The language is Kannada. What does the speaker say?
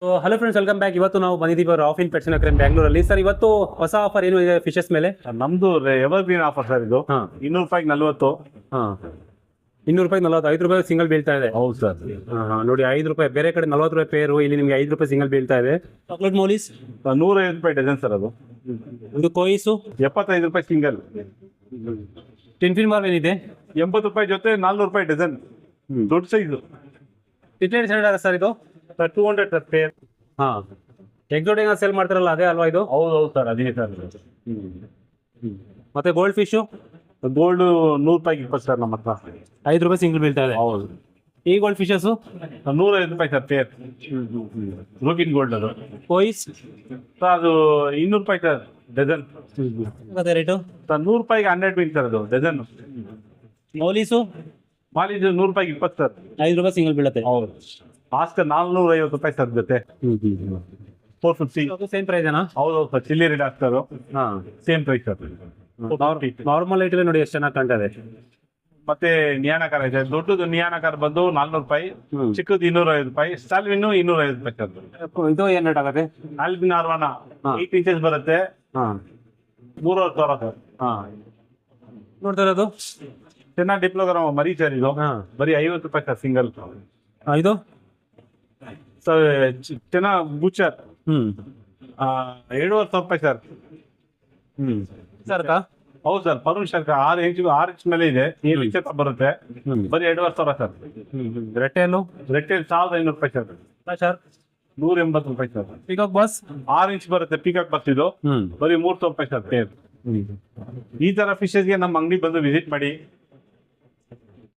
Hello friends, welcome back. ಇವತ್ತು ನಾವು ಬಂದಿದ್ದೀವಿ ರಾಫ್ ಇನ್ ಪೆಟ್ಸ್ ಅಕ್ವೇರಿಯಂ ಬ್ಯಾಂಗ್ಳೂರಲ್ಲಿ. ಸರ್, ಇವತ್ತು ಹೊಸ ಆಫರ್ ಏನು ಇದೆ ಫಿಶಸ್ ಮೇಲೆ? ನಮ್ದು ಎವರ್ ಗ್ರೀನ್ ಆಫರ್ ಸರ್ ಇದು. ಹಾ. 200 ರೂಪಾಯಿಗೆ 40. ಹಾಂ, 200 ರೂಪಾಯಿ 40, 5 ರೂಪಾಯಿ ಸಿಂಗಲ್ ಬೀಳ್ತಾ ಇದೆ. ಹೌದು ಸರ್. ನೋಡಿ, 5 ರೂಪಾಯಿ ಬೇರೆ ಕಡೆ 40 ರೂಪಾಯಿ ಪೇರು, ಇಲ್ಲಿ ನಿಮಗೆ 5 ರೂಪಾಯಿ ಸಿಂಗಲ್ ಬೀಳ್ತಾ ಇದೆ. ಚಾಕ್ಲೇಟ್ ಮೌಲೀಸ್ 150 ರೂಪಾಯಿ ಡಜನ್ ಸರ್ ಅದು. ಒಂದು ಕೋಯಿಸು 75 ರೂಪಾಯಿ ಸಿಂಗಲ್. ಟಿನ್ಫಿನ್ ಮಾರ್ವ್ ಏನಿದೆ? 80 ರೂಪಾಯಿ ಜೊತೆ 400 ರೂಪಾಯಿ ಡಜನ್. ದೊಡ್ಡ ಸೈಜು. ಟಿಟ್ಲೆಟ್ ಸ್ಟ್ಯಾಂಡರ್ಡ್ ಸರ್ ಇದು? Sir 200 sir pair. ಹಾಂ, ಎಕ್ಸೋಟಿಕ್ ಸೇಲ್ ಮಾಡ್ತಾರಲ್ಲ ಅದೇ ಅಲ್ವಾ ಇದು? ಹೌದು ಸರ್, ಅದೇ ಸರ್. ಮತ್ತೆ ಗೋಲ್ಡ್ ಫಿಶು ಗೋಲ್ಡ್ 100 ರೂಪಾಯಿಗೆ 20 ಸರ್ ನಮ್ಮ ಹತ್ರ. 5 ರೂಪಾಯಿ ಸಿಂಗಲ್ ಬೀಳ್ತಾ ಇದೆ. ಹೌದು. ಈ ಗೋಲ್ಡ್ ಫಿಶಸ್ಸು 150 ರೂಪಾಯಿ ಸರ್ ಪೇರ್. ರೋಗಿನ್ ಗೋಲ್ಡ್ ಅದು. ಕೋಯಿಸ್ ಸರ್ ಅದು 200 ರೂಪಾಯಿ ಸರ್ ಡಜನ್. ಮತ್ತೆ ರೇಟು ಸರ್ 100 ರೂಪಾಯಿಗೆ 100 ಬೀಳ್ ಸರ್ ಅದು ಡಜನ್. ಮೌಲೀಸು ಮಾಲಿಜ್ 100 ರೂಪಾಯಿಗೆ 20 ಸರ್. 5 ರೂಪಾಯಿ ಸಿಂಗಲ್ ಬೀಳುತ್ತೆ. ಹೌದು. ಆಸ್ಕರ್ 450 ರೂಪಾಯಿ ಸರ್ ಜೊತೆ. 450. ಸೇಮ್ ಪ್ರೈಸ್ ಏನಾ? ಹೌದು ಸರ್, ಚಿಲ್ಲಿ ರೆಡ್ ಆಗ್ತಾರೋ. ಹಾಂ, ಸೇಮ್ ಪ್ರೈಸ್ ಸರ್. ನಾರ್ಮಲ್ ಐಟಲ್ಲಿ ನೋಡಿ ಎಷ್ಟು ಚೆನ್ನಾಗಿ ಕಾಣ್ತಾ ಇದೆ. ಮತ್ತೆ ನಿಯಾನಕಾರ ಇದೆ. ದೊಡ್ಡದು ನಿಯಾನಕಾರ ಬಂದು 400 ರೂಪಾಯಿ, ಚಿಕ್ಕದು 250 ರೂಪಾಯಿ, ಸ್ಟಾಲ್ವಿನ್ 250 ರೂಪಾಯಿ ಸರ್. ಇದು ಏನು ರೇಟ್ ಆಗುತ್ತೆ? ಆಲ್ಬಿನ್ ಅರ್ವಾನ ಹಾ. 8 ಇಂಚಸ್ ಬರುತ್ತೆ. ಹಾಂ 3,000 ಸರ್. ಹಾಂ, ನೋಡ್ತಾ ಇರೋದು ಚೆನ್ನಾಗಿ ಡಿಪ್ಲೋಗ್ರಾಮ್ ಮರಿ ಸರ್ ಇದು. ಹಾಂ. ಬರೀ 50 ರೂಪಾಯಿ ಸರ್ ಸಿಂಗಲ್. ಇದು ಸರ್ ಚೆನ್ನಾಗಿ ಬುಚ್ಚರ್ ಹ್ಞೂ 7,500 ರೂಪಾಯಿ ಸರ್. ಸರ್ ಹೌದು ಸರ್, ಪರುಣ್ ಶರ್ಕ 6 ಇಂಚ್ ಮೇಲೆ ಇದೆ. 7 ಇಂಚ್ ಬರುತ್ತೆ. ಬರೀ 2,500 ಸರ್. ರೆಟ್ಟೆಯನ್ನು ರೆಟ್ಟೆಲ್ 1,500 ರೂಪಾಯಿ ಸರ್. ಸರ್ 180 ರೂಪಾಯಿ ಸರ್. ಪಿಕಾಕ್ ಬಾಸ್ 6 ಇಂಚ್ ಬರುತ್ತೆ ಪೀಕಾಕ್ ಬಸ್ ಇದು. ಬರೀ 300 ರೂಪಾಯಿ ಸರ್ ಪೇರ್. ಈ ತರ ಫಿಶಸ್ಗೆ ನಮ್ಮ ಅಂಗಡಿ ಬಂದು ವಿಸಿಟ್ ಮಾಡಿ.